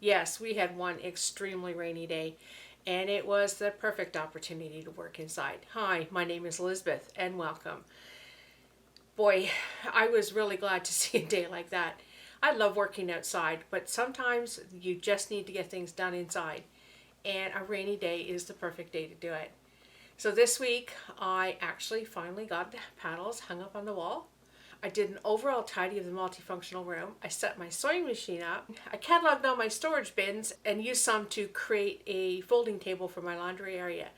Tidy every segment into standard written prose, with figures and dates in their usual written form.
Yes, we had one extremely rainy day, and it was the perfect opportunity to work inside. Hi, my name is Elizabeth, and welcome. Boy, I was really glad to see a day like that. I love working outside, but sometimes you just need to get things done inside, and a rainy day is the perfect day to do it. So this week, I actually finally got the paddles hung up on the wall. I did an overall tidy of the multifunctional room. I set my sewing machine up. I cataloged all my storage bins and used some to create a folding table for my laundry area.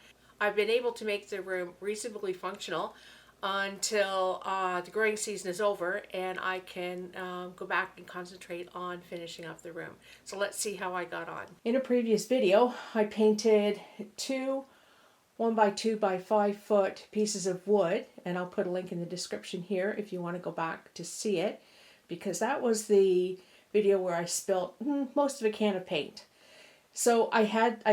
I've been able to make the room reasonably functional until the growing season is over and I can go back and concentrate on finishing up the room. So let's see how I got on. In a previous video, I painted two 1 by 2 by 5 foot pieces of wood, and I'll put a link in the description here if you want to go back to see it, because that was the video where I spilt most of a can of paint. So I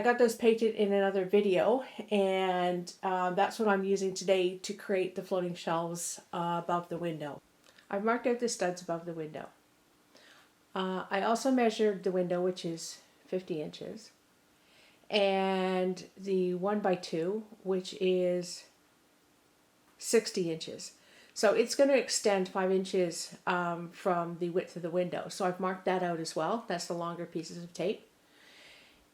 got those painted in another video, and that's what I'm using today to create the floating shelves above the window. I've marked out the studs above the window. I also measured the window, which is 50 inches. And the 1 by 2, which is 60 inches. So it's going to extend 5 inches from the width of the window. So I've marked that out as well. That's the longer pieces of tape.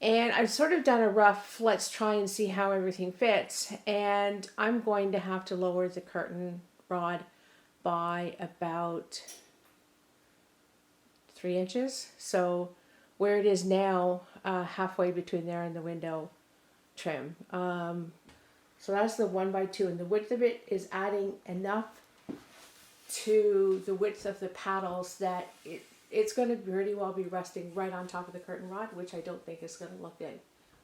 And I've sort of done a rough, let's try and see how everything fits. And I'm going to have to lower the curtain rod by about 3 inches. So where it is now, halfway between there and the window trim. So that's the 1 by 2, and the width of it is adding enough to the width of the paddles that it's going to pretty well be resting right on top of the curtain rod, which I don't think is going to look good.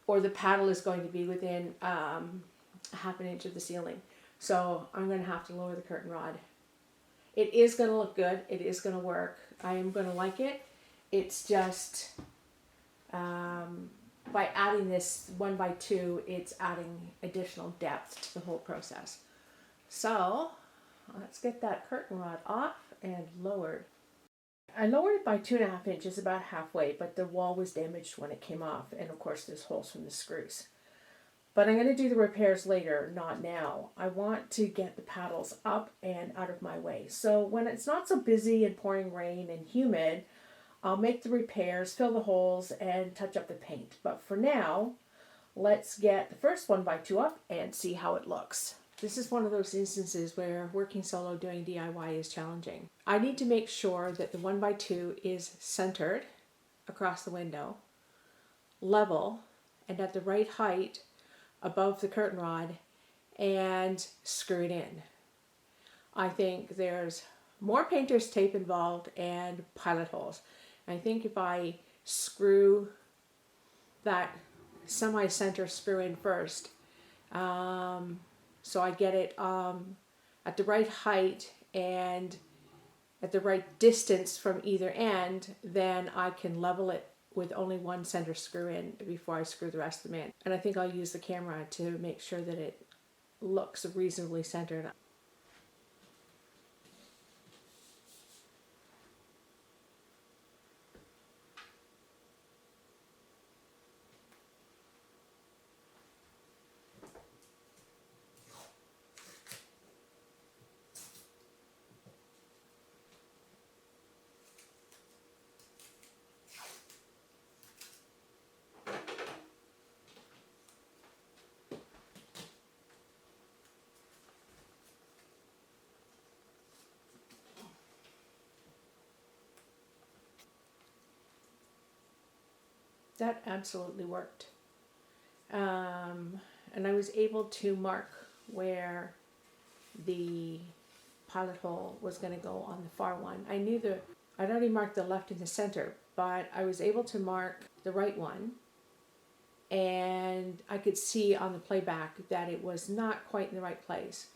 Or the paddle is going to be within half an inch of the ceiling. So I'm going to have to lower the curtain rod. It is going to look good. It is going to work. I am going to like it. It's just by adding this 1 by 2, it's adding additional depth to the whole process. So let's get that curtain rod off and lowered. I lowered it by 2.5 inches, about halfway, but the wall was damaged when it came off, and of course there's holes from the screws. But I'm going to do the repairs later, not now. I want to get the paddles up and out of my way. So when it's not so busy and pouring rain and humid, I'll make the repairs, fill the holes, and touch up the paint. But for now, let's get the first 1 by 2 up and see how it looks. This is one of those instances where working solo doing DIY is challenging. I need to make sure that the 1 by 2 is centered across the window, level, and at the right height above the curtain rod, and screwed in. I think there's more painter's tape involved and pilot holes. I think if I screw that semi-center screw in first, so I get it at the right height and at the right distance from either end, then I can level it with only one center screw in before I screw the rest of them in. And I think I'll use the camera to make sure that it looks reasonably centered. That absolutely worked. And I was able to mark where the pilot hole was going to go on the far one. I'd already marked the left and the center, but I was able to mark the right one, and I could see on the playback that it was not quite in the right place.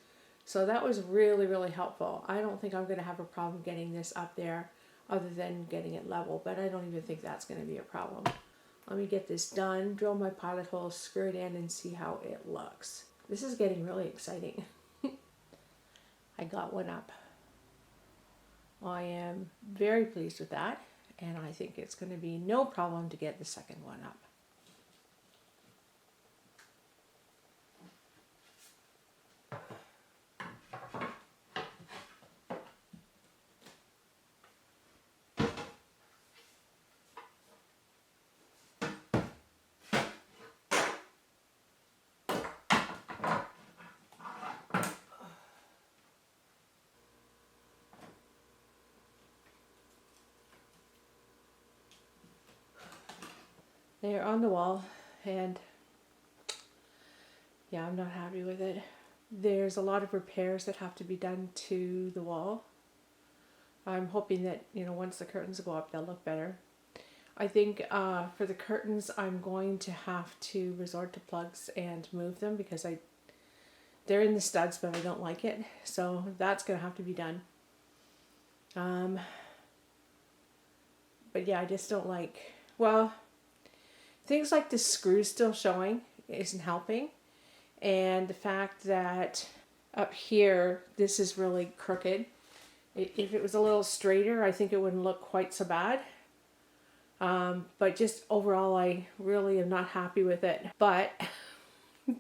So that was really, really helpful. I don't think I'm going to have a problem getting this up there other than getting it level, but I don't even think that's going to be a problem. Let me get this done, drill my pilot hole, screw it in, and see how it looks. This is getting really exciting. I got one up. I am very pleased with that, and I think it's going to be no problem to get the second one up. They're on the wall, and yeah, I'm not happy with it. There's a lot of repairs that have to be done to the wall. I'm hoping that, once the curtains go up, they'll look better. I think for the curtains, I'm going to have to resort to plugs and move them because they're in the studs, but I don't like it. So that's going to have to be done. But yeah, I just don't like, things like the screws still showing isn't helping. And the fact that up here, this is really crooked. If it was a little straighter, I think it wouldn't look quite so bad. But just overall, I really am not happy with it. But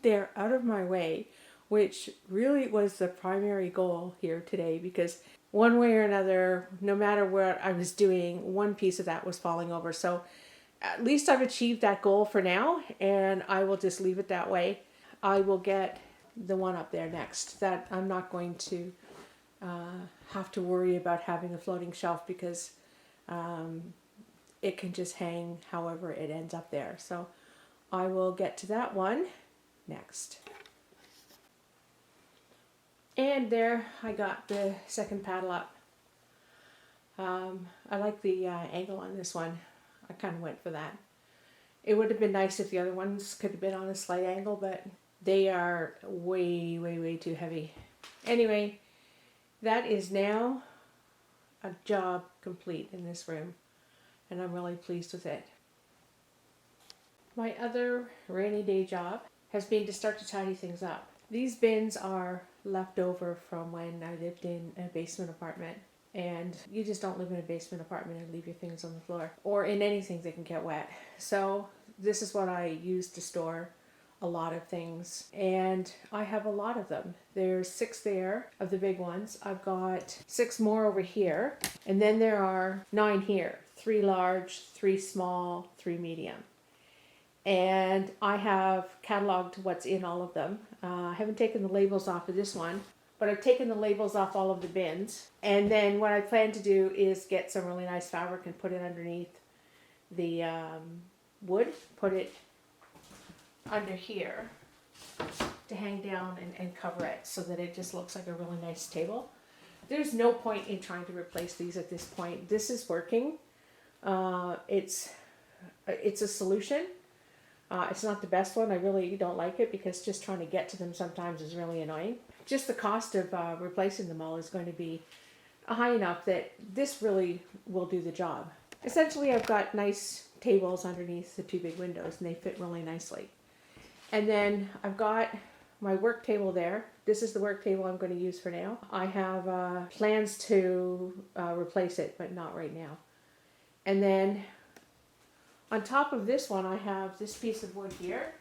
they're out of my way, which really was the primary goal here today, because one way or another, no matter what I was doing, one piece of that was falling over. So at least I've achieved that goal for now, and I will just leave it that way. I will get the one up there next. That I'm not going to have to worry about having a floating shelf, because it can just hang however it ends up there. So I will get to that one next. And there I got the second paddle up. I like the angle on this one. I kind of went for that. It would have been nice if the other ones could have been on a slight angle, but they are way, way, way too heavy. Anyway, that is now a job complete in this room, and I'm really pleased with it. My other rainy day job has been to start to tidy things up. These bins are left over from when I lived in a basement apartment. And you just don't live in a basement apartment and leave your things on the floor, or in anything that can get wet. So this is what I use to store a lot of things, and I have a lot of them. There's 6 there of the big ones. I've got 6 more over here, and then there are 9 here. 3 large, 3 small, 3 medium. And I have cataloged what's in all of them. I haven't taken the labels off of this one, but I've taken the labels off all of the bins. And then what I plan to do is get some really nice fabric and put it underneath the wood. Put it under here to hang down and cover it so that it just looks like a really nice table. There's no point in trying to replace these at this point. This is working. It's a solution. It's not the best one. I really don't like it because just trying to get to them sometimes is really annoying. Just the cost of replacing them all is going to be high enough that this really will do the job. Essentially, I've got nice tables underneath the 2 big windows, and they fit really nicely. And then I've got my work table there. This is the work table I'm going to use for now. I have plans to replace it, but not right now. And then on top of this one, I have this piece of wood here.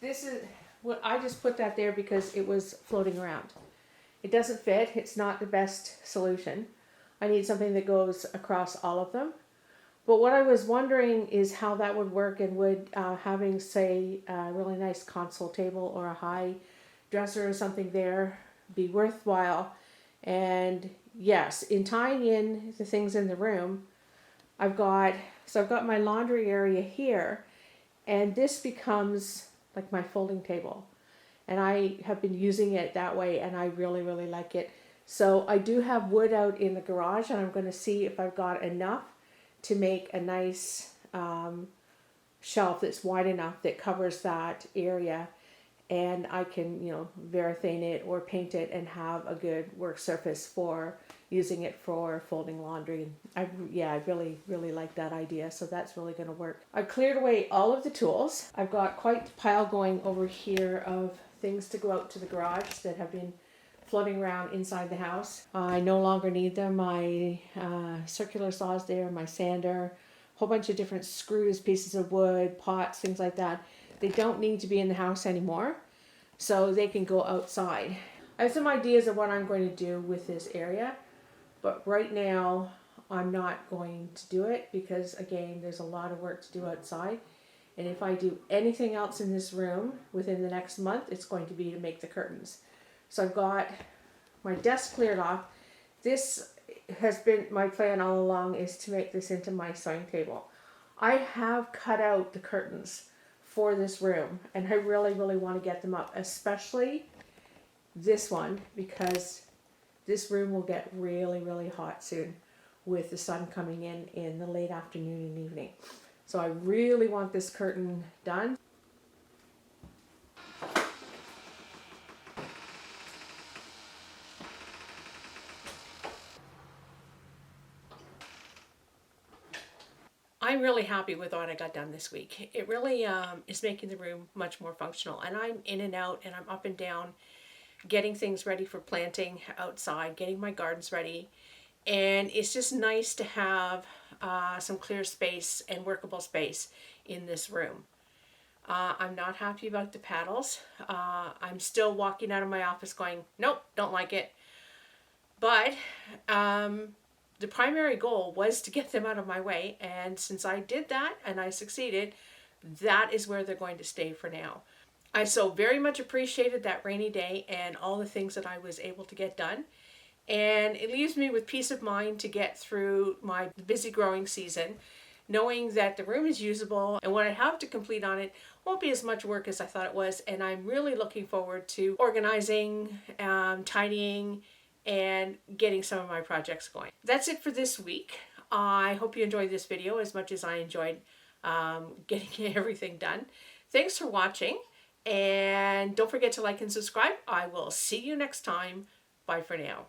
This is what I just put that there because it was floating around. It doesn't fit. It's not the best solution. I need something that goes across all of them. But what I was wondering is how that would work, and would having, say, a really nice console table or a high dresser or something there be worthwhile. And yes, in tying in the things in the room, I've got my laundry area here, and this becomes like my folding table. And I have been using it that way, and I really, really like it. So I do have wood out in the garage, and I'm going to see if I've got enough to make a nice shelf that's wide enough that covers that area, and I can, varathane it or paint it and have a good work surface for using it for folding laundry. I really, really like that idea, so that's really going to work. I've cleared away all of the tools. I've got quite a pile going over here of things to go out to the garage that have been floating around inside the house. I no longer need them. My circular saw is there, my sander, a whole bunch of different screws, pieces of wood, pots, things like that. They don't need to be in the house anymore, so they can go outside. I have some ideas of what I'm going to do with this area, but right now I'm not going to do it because, again, there's a lot of work to do outside. And if I do anything else in this room within the next month, it's going to be to make the curtains. So I've got my desk cleared off. This has been my plan all along, is to make this into my sewing table. I have cut out the curtains for this room, and I really, really want to get them up, especially this one, because this room will get really, really hot soon with the sun coming in the late afternoon and evening. So I really want this curtain done. I'm really happy with what I got done this week. It really is making the room much more functional. And I'm in and out and I'm up and down, getting things ready for planting outside, getting my gardens ready. And it's just nice to have some clear space and workable space in this room. I'm not happy about the paddles. I'm still walking out of my office going, nope, don't like it. But the primary goal was to get them out of my way, and since I did that and I succeeded, that is where they're going to stay for now. I so very much appreciated that rainy day and all the things that I was able to get done, and it leaves me with peace of mind to get through my busy growing season, knowing that the room is usable and what I have to complete on it won't be as much work as I thought it was, and I'm really looking forward to organizing, tidying, and getting some of my projects going. That's it for this week. I hope you enjoyed this video as much as I enjoyed getting everything done. Thanks for watching, and don't forget to like and subscribe. I will see you next time. Bye for now.